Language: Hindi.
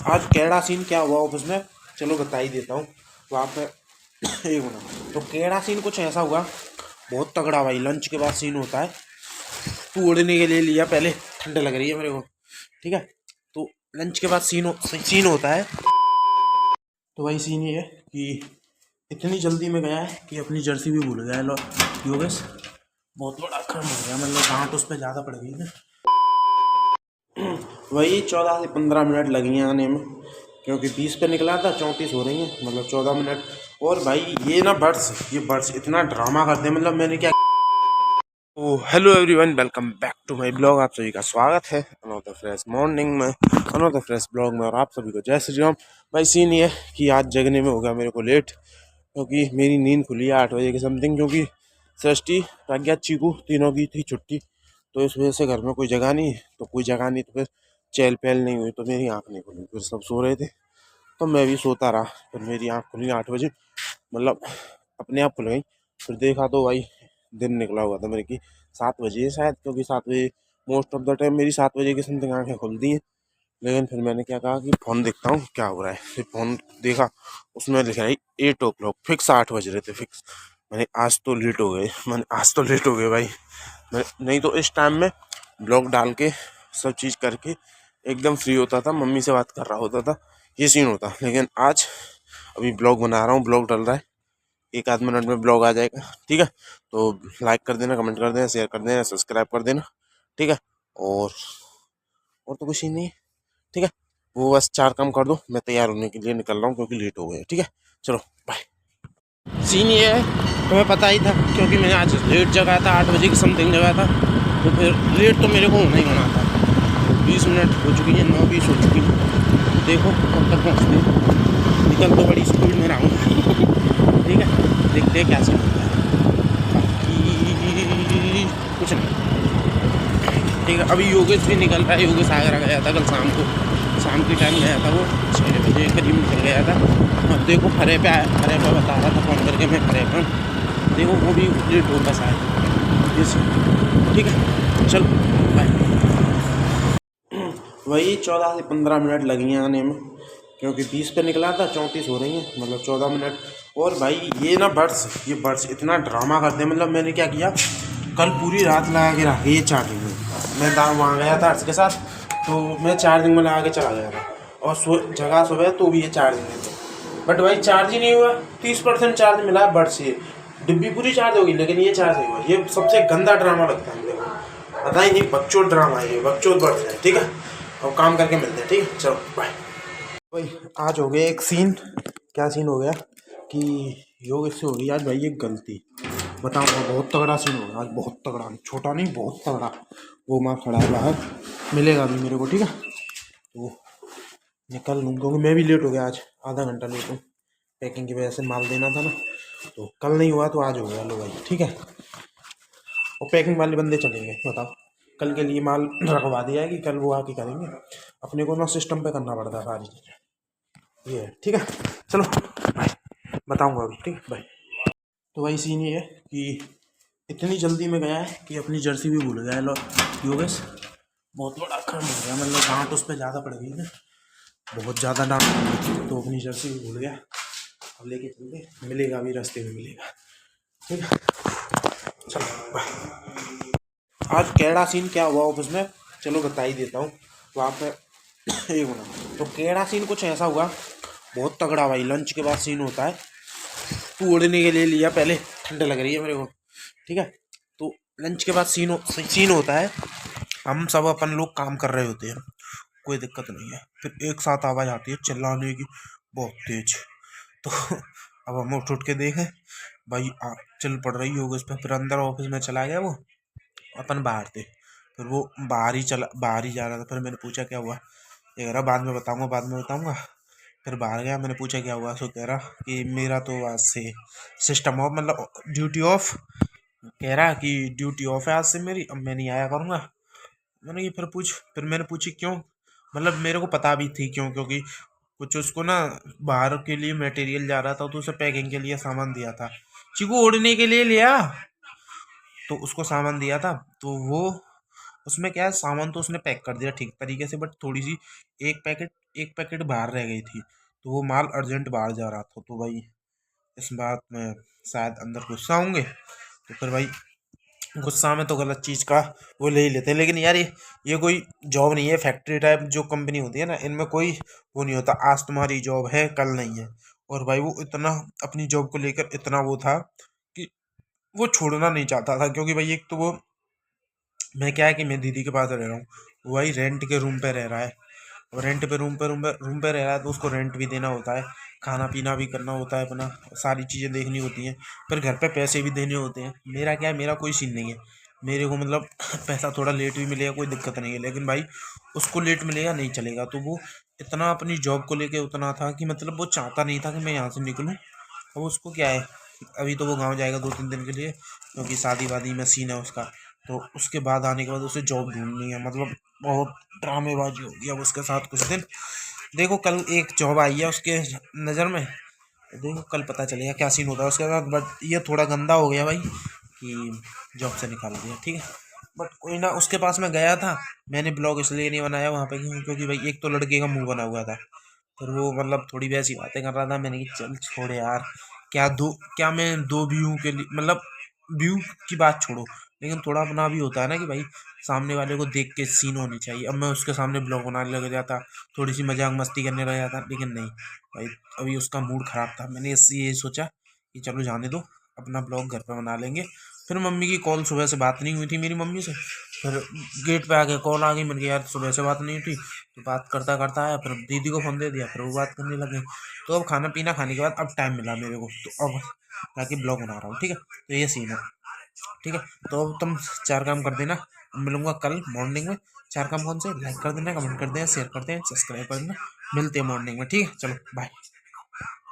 आज कैड़ा सीन क्या हुआ ऑफिस में, चलो बता ही देता हूँ। वहाँ पे एक मिनट, तो कैड़ा सीन कुछ ऐसा हुआ, बहुत तगड़ा भाई। लंच के बाद सीन होता है, तू उड़ने के लिए लिया पहले, ठंड लग रही है मेरे को, ठीक है। तो लंच के बाद सीन होता है। तो भाई सीन ये है कि इतनी जल्दी में गया है कि अपनी जर्सी भी भूल गया है। लो योगेश, बहुत बड़ा काम हो गया, मतलब डांट उस पर ज़्यादा पड़ गई ना। वही 14 से 15 मिनट लगी हैं आने में, क्योंकि 20 पे निकला था, 34 हो रही हैं, मतलब 14 मिनट। और भाई ये ना ये बर्ड्स इतना ड्रामा करते हैं, मतलब मैंने क्या। Oh hello everyone, welcome back to my blog. आप सभी का स्वागत है अनदर फ्रेश मॉर्निंग में, अनदर फ्रेश ब्लॉग में। और आप सभी को जय श्री राम। भाई सीन ये है कि आज जगने में हो गया मेरे को लेट, क्योंकि मेरी नींद खुली है 8 बजे के समथिंग, क्योंकि सृष्टि, प्रज्ञा, चीकू तीनों की थी छुट्टी। तो इस वजह से घर में कोई जगह नहीं, तो फिर चहल पहल नहीं हुई, तो मेरी आँख नहीं खुली। फिर सब सो रहे थे तो मैं भी सोता रहा, फिर मेरी आँख खुली 8 बजे, मतलब अपने आप खुल गई। फिर देखा तो भाई दिन निकला हुआ था मेरे की 7 बजे शायद, क्योंकि 7 बजे मोस्ट ऑफ द टाइम मेरी 7 बजे की समथिंग आँखें खुलती हैं। लेकिन फिर मैंने क्या कहा कि फ़ोन देखता हूँ क्या हो रहा है। फिर फ़ोन देखा, उसमें लिखा है 8 o'clock, फिक्स 8 बज रहे थे फिक्स। मैंने आज तो लेट हो गए भाई। मैं नहीं तो इस टाइम में ब्लॉग डाल के सब चीज़ करके एकदम फ्री होता था, मम्मी से बात कर रहा होता था, ये सीन होता। लेकिन आज अभी ब्लॉग बना रहा हूँ, ब्लॉग डल रहा है, 1 आध मिनट में ब्लॉग आ जाएगा, ठीक है। तो लाइक कर देना, कमेंट कर देना, शेयर कर देना, सब्सक्राइब कर देना, ठीक है। और तो कुछ ही नहीं है, ठीक है। वो बस 4 काम कर दो, मैं तैयार होने के लिए निकल रहा हूँ, क्योंकि लेट हो गए, ठीक है। चलो बाय। सीन ये है, तुम्हें पता ही था, क्योंकि मैंने आज लेट जगा था, 8 बजे की समथिंग जगा था। तो फिर लेट तो मेरे को होना ही होना था। 20 मिनट हो चुकी है, 9:20 हो चुकी है। देखो कब तक पहुँचते हैं। निकल तो बड़ी स्पीड में रहा हूँ ठीक है, देखते हैं क्या सीन होता है। बाकी कुछ नहीं, ठीक है। अभी योगेश भी निकल रहा है। योगेश आगरा गया था कल शाम के टाइम गया था, वो 6 बजे करीब निकल गया था। अब देखो खरे पे आया, खरे पे बता रहा था फ़ोन करके, मैं खरे पे हूँ। देखो वो भी लेट हो बस आए इस, ठीक है। चलो बाय। वही 14 से 15 मिनट लगी हैं आने में, क्योंकि 20 पे निकला था, 34 हो रही हैं, मतलब 14 मिनट। और भाई ये ना ये बर्ड्स इतना ड्रामा करते हैं, मतलब मैंने क्या किया, कल पूरी रात लगा के रखी है चार्जिंग में। मैं वहाँ गया था अर्श के साथ, तो मैं चार्जिंग में लगा के चला गया था, और जगह सुबह तो भी ये चार्जिंग में थे। बट भाई चार्ज ही नहीं हुआ। 30% चार्ज मिला है बर्ड से, डिब्बी पूरी चार्ज होगी, लेकिन ये चार्ज नहीं हुआ। ये सबसे गंदा ड्रामा लगता है मेरे को, पता ही नहीं, बच्चों ड्रामा है ये, बच्चों बर्ड्स है, ठीक है। और काम करके मिलते हैं, ठीक है, चलो बाय। भाई आज हो गया एक सीन। क्या सीन हो गया कि योग इससे हो गई आज भाई एक गलती, बताऊँगा। बहुत तगड़ा सीन हो गया आज, बहुत तगड़ा, छोटा नहीं, बहुत तगड़ा। वो माँ खड़ा है बाहर, मिलेगा अभी मेरे को, ठीक है। तो निकल लूँ, क्योंकि मैं भी लेट हो गया आज, आधा घंटा लेट हूँ। पैकिंग की वजह से माल देना था ना, तो कल नहीं हुआ तो आज हो गया। लो भाई, ठीक है। और पैकिंग वाले बंदे चलेंगे, बताओ, कल के लिए माल रखवा दिया है कि कल वो आके करेंगे। अपने को ना सिस्टम पे करना पड़ता है सारी चीज़ें, ये है, ठीक है। चलो बाय, बताऊँगा अभी, ठीक है बाय। तो भाई सीन ये है कि इतनी जल्दी में गया है कि अपनी जर्सी भी भूल गया है। लो योगेश, बहुत बड़ा काम हो गया, मतलब डांट उस पर ज़्यादा पड़ गई ना, बहुत ज़्यादा डांट पड़ गई थी, तो अपनी जर्सी भी भूल गया। अब लेके चलते, मिलेगा अभी रास्ते में मिलेगा, ठीक है। चलो बाय। आज कैड़ा सीन क्या हुआ ऑफिस में, चलो बता ही देता हूँ। वहाँ पे एक मिनट, तो कैड़ा सीन कुछ ऐसा हुआ, बहुत तगड़ा भाई। लंच के बाद सीन होता है, तू उड़ने के लिए लिया पहले, ठंड लग रही है मेरे को, ठीक है। तो लंच के बाद सीन होता है, हम सब अपन लोग काम कर रहे होते हैं, कोई दिक्कत नहीं है। फिर एक साथ आवाज़ आती है चिल्लाने की, बहुत तेज। तो अब हम उठ के देखें, भाई चल पड़ रही होगी उस पर। फिर अंदर ऑफिस में चला गया वो, अपन बाहर थे। फिर वो बाहर ही जा रहा था। फिर मैंने पूछा क्या हुआ, ये कह रहा बाद में बताऊंगा, बाद में बताऊंगा। फिर बाहर गया, मैंने पूछा क्या हुआ, सो कह रहा कि मेरा तो आज से सिस्टम ऑफ, मतलब ड्यूटी ऑफ। कह रहा कि ड्यूटी ऑफ है आज से मेरी, अब मैं नहीं आया करूँगा। मैंने ये फिर मैंने पूछी क्यों, मतलब मेरे को पता भी थी क्यों, क्योंकि कुछ उसको ना बाहर के लिए मटेरियल जा रहा था, तो उसे पैकिंग के लिए सामान दिया था। चीकू उड़ने के लिए लिया, तो उसको सामान दिया था, तो वो उसमें क्या है, सामान तो उसने पैक कर दिया ठीक तरीके से, बट थोड़ी सी एक पैकेट एक पैकेट बाहर रह गई थी, तो वो माल अर्जेंट बाहर जा रहा था, तो भाई इस बात में शायद अंदर गुस्सा होंगे, तो फिर भाई गुस्सा में तो गलत चीज़ का वो ले ही लेते हैं। लेकिन यार ये कोई जॉब नहीं है, फैक्ट्री टाइप जो कंपनी होती है ना, इनमें कोई वो नहीं होता, आज तुम्हारी जॉब है कल नहीं है। और भाई वो इतना अपनी जॉब को लेकर इतना वो था कि वो छोड़ना नहीं चाहता था, क्योंकि भाई एक तो वो, मैं क्या है कि मैं दीदी के पास रह रहा हूँ, वो भाई रेंट के रूम पे रह रहा है, और रेंट पे रूम पे रह रहा है, तो उसको रेंट भी देना होता है, खाना पीना भी करना होता है अपना, सारी चीज़ें देखनी होती हैं, फिर घर पे पैसे भी देने होते हैं। मेरा क्या है, मेरा कोई सीन नहीं है, मेरे को मतलब पैसा थोड़ा लेट भी मिलेगा कोई दिक्कत नहीं है, लेकिन भाई उसको लेट मिलेगा नहीं चलेगा। तो वो इतना अपनी जॉब को लेके उतना था कि मतलब वो चाहता नहीं था कि मैं यहाँ से निकलूँ। अब उसको क्या है, अभी तो वो गाँव जाएगा 2-3 दिन के लिए, क्योंकि शादी वादी में सीन है उसका, तो उसके बाद आने के बाद उसे जॉब ढूंढनी है। मतलब बहुत ड्रामेबाजी होगी अब उसके साथ कुछ दिन। देखो कल एक जॉब आई है उसके नज़र में, देखो कल पता चलेगा क्या सीन होता है उसके साथ। बट ये थोड़ा गंदा हो गया भाई कि जॉब से निकाल दिया, ठीक है। बट कोई ना, उसके पास मैं गया था, मैंने ब्लॉग इसलिए नहीं बनाया वहाँ पे क्योंकि भाई एक तो लड़के का मुंह बना हुआ था, फिर वो मतलब थोड़ी वैसी बातें कर रहा था, मैंने कहा चल छोड़ यार, क्या मैं दो व्यू के लिए, मतलब व्यू की बात छोड़ो, लेकिन थोड़ा अपना भी होता है ना कि भाई सामने वाले को देख के सीन होनी चाहिए। अब मैं उसके सामने ब्लॉग बनाने लग जाता, थोड़ी सी मजाक मस्ती करने लग जाता, लेकिन नहीं भाई, अभी उसका मूड ख़राब था, मैंने इससे ये सोचा कि चलो जाने दो, अपना ब्लॉग घर पे बना लेंगे। फिर मम्मी की कॉल, सुबह से बात नहीं हुई थी मेरी मम्मी से, फिर गेट पे आके कॉल आ गई, मैंने कहा यार सुबह से बात नहीं हुई थी, तो बात करता करता आया, फिर दीदी को फ़ोन दे दिया, फिर वो बात करने लगे। तो अब खाना पीना खाने के बाद अब टाइम मिला मेरे को, तो अब जाके ब्लॉग बना रहा हूँ, ठीक है। तो ये सीन है, ठीक है। तो अब तुम 4 काम कर देना, मिलूंगा कल मॉर्निंग में। 4 काम कौन से, लाइक कर देना, कमेंट कर देना, शेयर कर देना, सब्सक्राइब कर देना। मिलते हैं मॉर्निंग में, ठीक है, चलो बाय।